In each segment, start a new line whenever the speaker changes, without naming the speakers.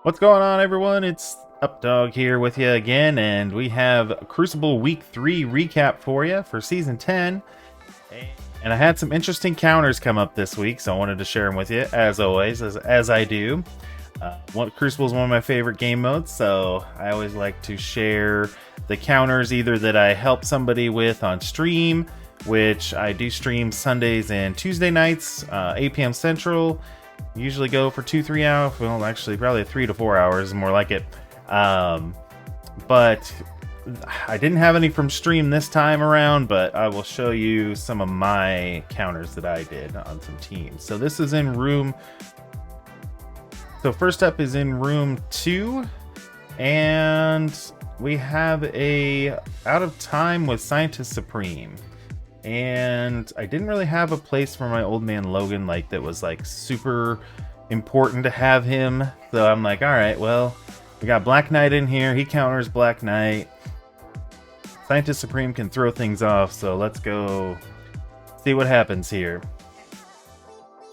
What's going on, everyone? It's Updog here with you again, and we have Crucible Week 3 recap for you for Season 10. And I had some interesting counters come up this week, so I wanted to share them with you, as always, as I do. Crucible is one of my favorite game modes, so I always like to share the counters either that I help somebody with on stream, which I do stream Sundays and Tuesday nights, 8 p.m. Central. Usually go for 2-3 hours. Well, actually, probably 3 to 4 hours is more like it. But I didn't have any from stream this time around, but I will show you some of my counters that I did on some teams. So this is in room. So first up is in room 2, and we have a out of time with Scientist Supreme. And I didn't really have a place for my old man Logan, like that was like super important to have him. So I'm like, all right, well, we got Black Knight in here. He counters Black Knight. Scientist Supreme can throw things off, so let's go see what happens here.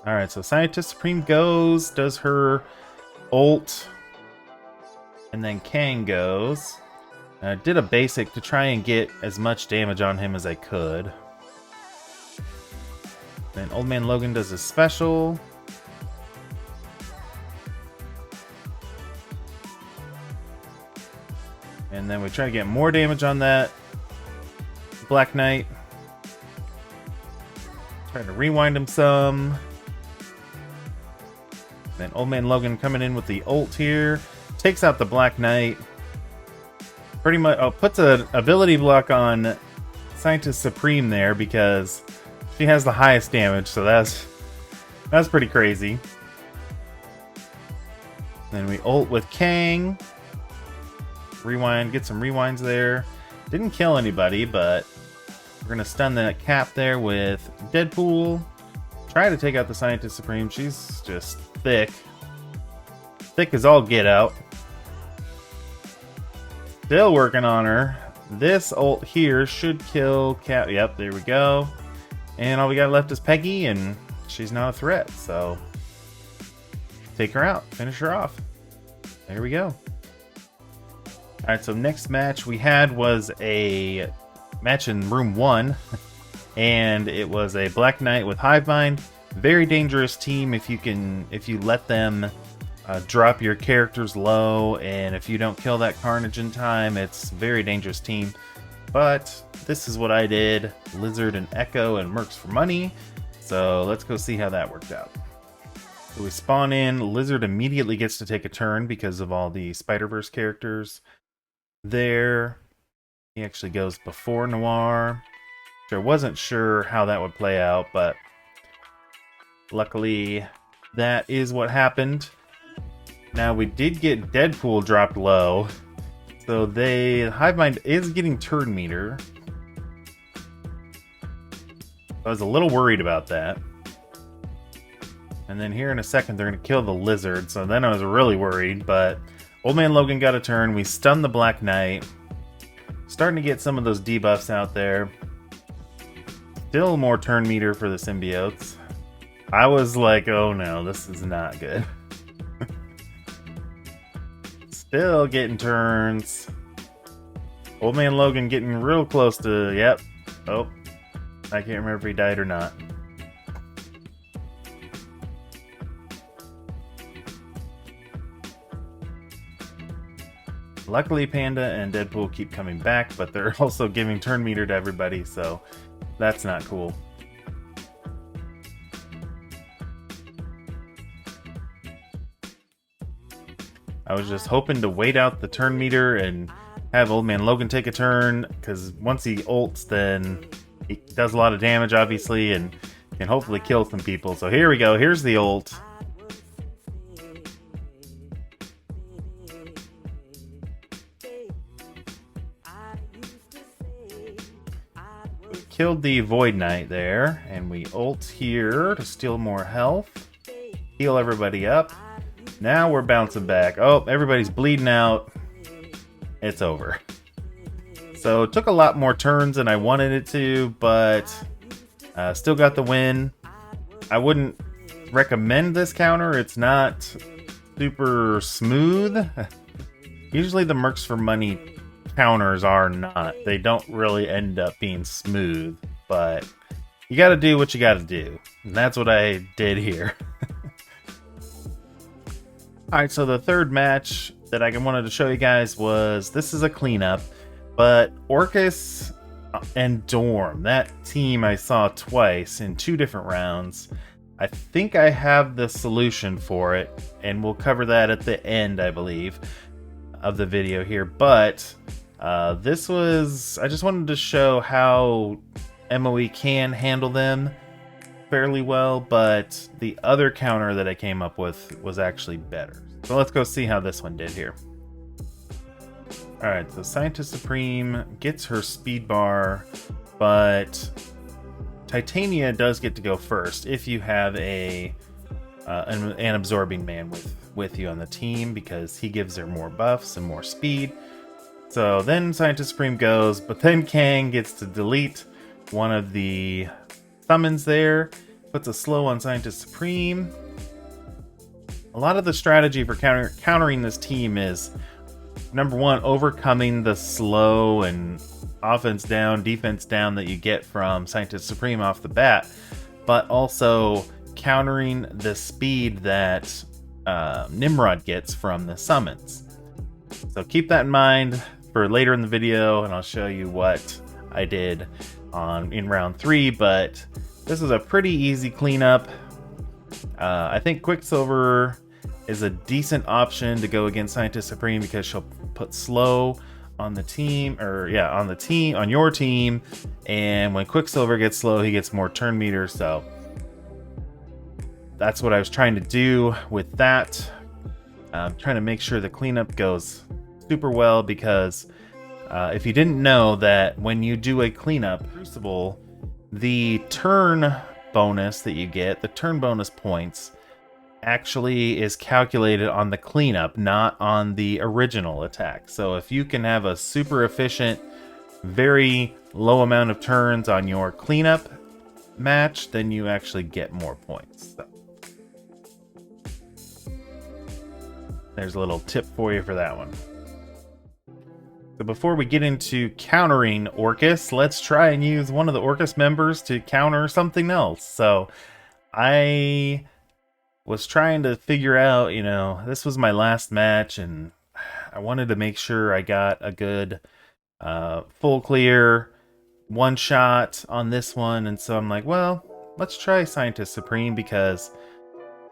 All right, so Scientist Supreme goes, does her ult, and then Kang goes. I did a basic to try and get as much damage on him as I could. Then Old Man Logan does a special. And then we try to get more damage on that Black Knight. Trying to rewind him some. Then Old Man Logan coming in with the ult here. Takes out the Black Knight. Pretty much puts an ability block on Scientist Supreme there because she has the highest damage, so that's pretty crazy. Then we ult with Kang. Rewind, get some rewinds there. Didn't kill anybody, but we're gonna stun that cap there with Deadpool. Try to take out the Scientist Supreme. She's just thick. Thick as all get out. Still working on her. This ult here should kill Cap. Yep, there we go. And all we got left is Peggy, and she's not a threat, so take her out, finish her off. There we go. Alright, so next match we had was a match in room 1, and it was a Black Knight with Hivemind. Very dangerous team if you let them drop your characters low, and if you don't kill that Carnage in time, it's a very dangerous team. But this is what I did. Lizard and Echo and Mercs for money. So let's go see how that worked out. So we spawn in. Lizard immediately gets to take a turn because of all the Spider-Verse characters there. He actually goes before Noir. I wasn't sure how that would play out, but luckily that is what happened. Now we did get Deadpool dropped low. So Hivemind is getting turn meter. I was a little worried about that. And then here in a second they're going to kill the Lizard, so then I was really worried, but Old Man Logan got a turn. We stunned the Black Knight. Starting to get some of those debuffs out there. Still more turn meter for the symbiotes. I was like, oh no, this is not good. Still getting turns. Old Man Logan getting real close to, yep. Oh, I can't remember if he died or not. Luckily, Panda and Deadpool keep coming back, but they're also giving turn meter to everybody, so that's not cool. I was just hoping to wait out the turn meter and have Old Man Logan take a turn, because once he ults, then he does a lot of damage, obviously, and can hopefully kill some people. So here we go. Here's the ult. We killed the Void Knight there, and we ult here to steal more health. Heal everybody up. Now we're bouncing back. Oh, everybody's bleeding out. It's over. So it took a lot more turns than I wanted it to, but still got the win. I wouldn't recommend this counter. It's not super smooth. Usually the Mercs for Money counters are not. They don't really end up being smooth, but you gotta do what you gotta do. And that's what I did here. Alright, so the third match that I wanted to show you guys was, this is a cleanup, but Orchis and Dorm, that team I saw twice in 2 different rounds. I think I have the solution for it, and we'll cover that at the end, I believe, of the video here. But this was, I just wanted to show how MOE can handle them fairly well, but the other counter that I came up with was actually better. So let's go see how this one did here. Alright, so Scientist Supreme gets her speed bar, but Titania does get to go first if you have an absorbing man with you on the team, because he gives her more buffs and more speed. So then Scientist Supreme goes, but then Kang gets to delete one of the summons there, puts a slow on Scientist Supreme. A lot of the strategy for countering this team is, number one, overcoming the slow and offense down, defense down that you get from Scientist Supreme off the bat, but also countering the speed that Nimrod gets from the summons. So keep that in mind for later in the video, and I'll show you what I did in round 3, but this is a pretty easy cleanup. I think Quicksilver is a decent option to go against Scientist Supreme because she'll put slow on the team, on your team, and when Quicksilver gets slow, he gets more turn meter. So that's what I was trying to do with that. I'm trying to make sure the cleanup goes super well, because if you didn't know that when you do a cleanup Crucible, the turn bonus that you get, the turn bonus points, actually is calculated on the cleanup, not on the original attack. So if you can have a super efficient, very low amount of turns on your cleanup match, then you actually get more points. So there's a little tip for you for that one. So before we get into countering Orchis, let's try and use one of the Orchis members to counter something else. So I was trying to figure out, this was my last match, and I wanted to make sure I got a good full clear one shot on this one. And so I'm like, well, let's try Scientist Supreme, because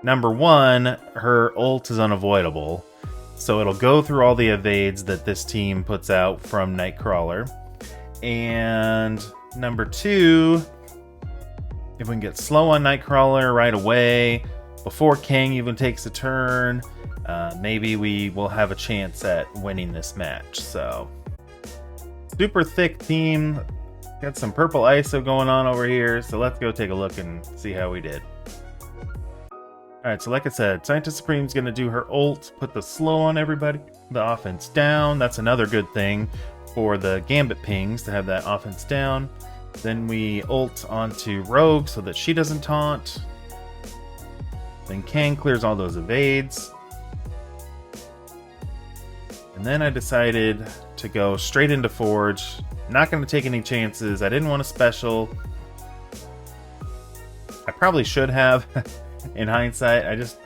number one, her ult is unavoidable. So it'll go through all the evades that this team puts out from Nightcrawler. And number two, if we can get slow on Nightcrawler right away, before Kang even takes a turn, maybe we will have a chance at winning this match. So, super thick team. Got some purple ISO going on over here, so let's go take a look and see how we did. Alright, so like I said, Scientist Supreme's going to do her ult, put the slow on everybody, the offense down. That's another good thing for the Gambit pings, to have that offense down. Then we ult onto Rogue so that she doesn't taunt. Then Kang clears all those evades. And then I decided to go straight into Forge. Not going to take any chances. I didn't want a special. I probably should have, in hindsight. I just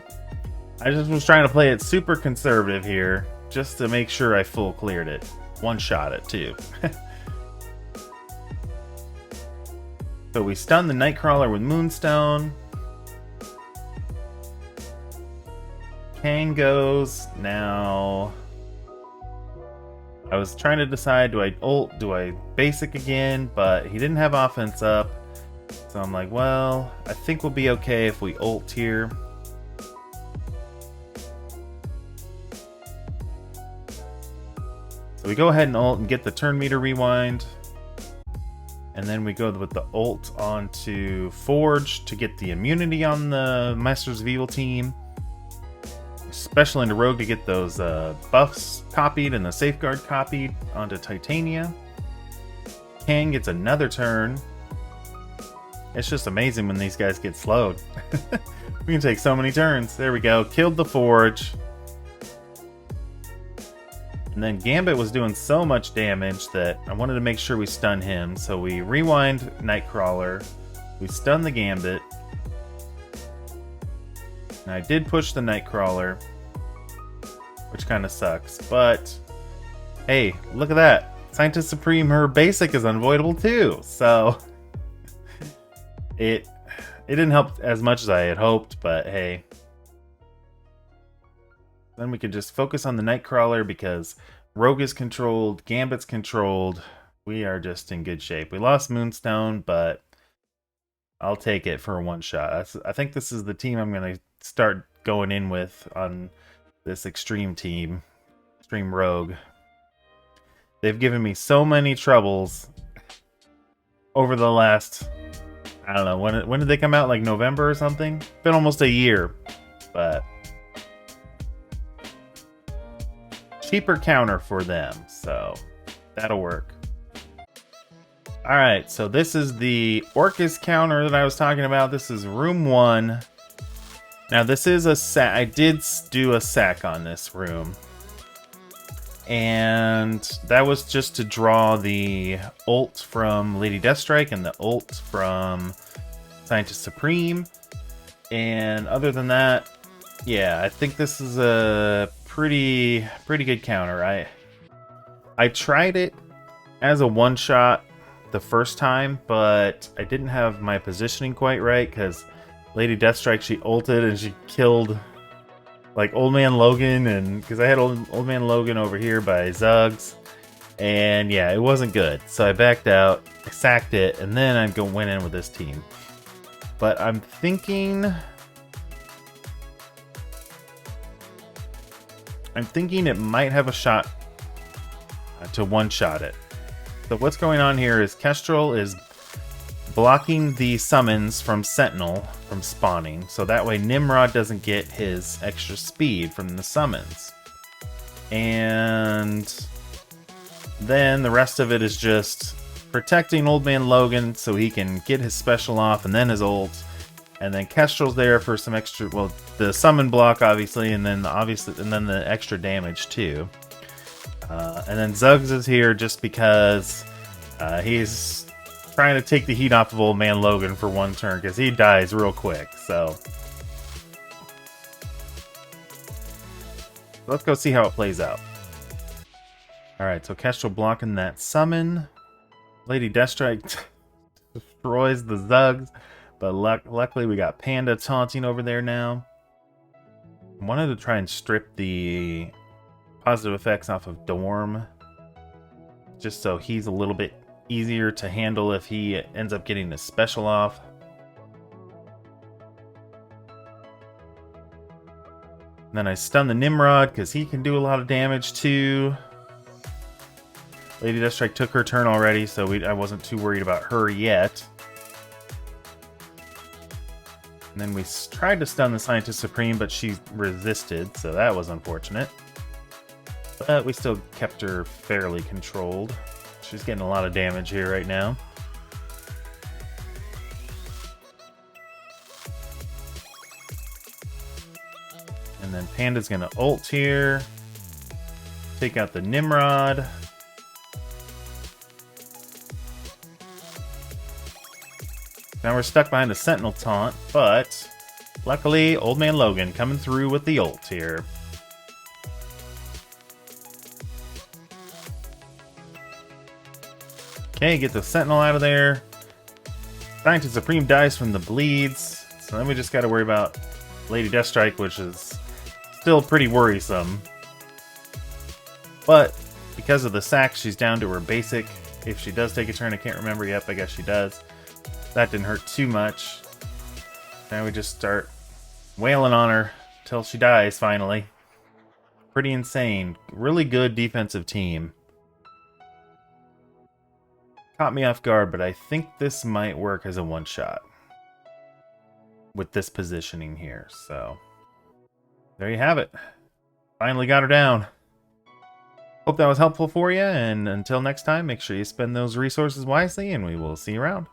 was trying to play it super conservative here, just to make sure I full cleared it. One shot it too. So we stun the Nightcrawler with Moonstone. Kang goes. Now I was trying to decide, do I ult, do I basic again, but he didn't have offense up. So I'm like, well, I think we'll be okay if we ult here. So we go ahead and ult and get the turn meter rewind. And then we go with the ult onto Forge to get the immunity on the Masters of Evil team. Special into Rogue to get those buffs copied and the safeguard copied onto Titania. Kang gets another turn. It's just amazing when these guys get slowed. We can take so many turns. There we go. Killed the Forge. And then Gambit was doing so much damage that I wanted to make sure we stun him. So we rewind Nightcrawler. We stun the Gambit. And I did push the Nightcrawler, which kind of sucks. But, hey, look at that. Scientist Supreme, her basic is unavoidable too. So, it didn't help as much as I had hoped, but hey. Then we could just focus on the Nightcrawler because Rogue is controlled, Gambit's controlled. We are just in good shape. We lost Moonstone, but I'll take it for a one-shot. I think this is the team I'm going to start going in with on this Xtreme team. Xtreme Rogue. They've given me so many troubles over the last, I don't know, when did they come out? Like November or something? Been almost a year, but cheaper counter for them, so that'll work. Alright, so this is the Orchis counter that I was talking about. This is room 1. Now this is a sack. I did do a sack on this room. And that was just to draw the ult from Lady Deathstrike and the ult from Scientist Supreme. And other than that, yeah, I think this is a pretty good counter. I tried it as a one-shot the first time, but I didn't have my positioning quite right because Lady Deathstrike, she ulted and she killed like Old Man Logan, and because I had Old Man Logan over here by Zuggs, and yeah, it wasn't good. So I backed out, I sacked it, and then I'd went in with this team. But I'm thinking it might have a shot to one-shot it. So what's going on here is Kestrel is blocking the summons from Sentinel from spawning, so that way Nimrod doesn't get his extra speed from the summons. And then the rest of it is just protecting Old Man Logan so he can get his special off and then his ult. And then Kestrel's there for some extra, well, the summon block obviously, and then the extra damage too. And then Zuggs is here just because he's trying to take the heat off of Old Man Logan for one turn because he dies real quick. So let's go see how it plays out. Alright, so Kestrel blocking that summon. Lady Deathstrike destroys the Zuggs, but luckily we got Panda taunting over there now. I wanted to try and strip the positive effects off of Dorm, just so he's a little bit easier to handle if he ends up getting his special off. And then I stun the Nimrod because he can do a lot of damage too. Lady Deathstrike took her turn already, so I wasn't too worried about her yet. And then we tried to stun the Scientist Supreme, but she resisted, so that was unfortunate. But we still kept her fairly controlled. She's getting a lot of damage here right now. And then Panda's gonna ult here. Take out the Nimrod. Now we're stuck behind a Sentinel taunt, but luckily Old Man Logan coming through with the ult here. Okay, get the Sentinel out of there. Scientist Supreme dies from the bleeds, so then we just gotta worry about Lady Deathstrike, which is still pretty worrisome. But because of the sack, she's down to her basic. If she does take a turn, I can't remember. Yep, I guess she does. That didn't hurt too much. Now we just start wailing on her till she dies finally. Pretty insane. Really good defensive team. Caught me off guard, but I think this might work as a one-shot with this positioning here. So there you have it. Finally got her down. Hope that was helpful for you, and until next time, make sure you spend those resources wisely, and we will see you around.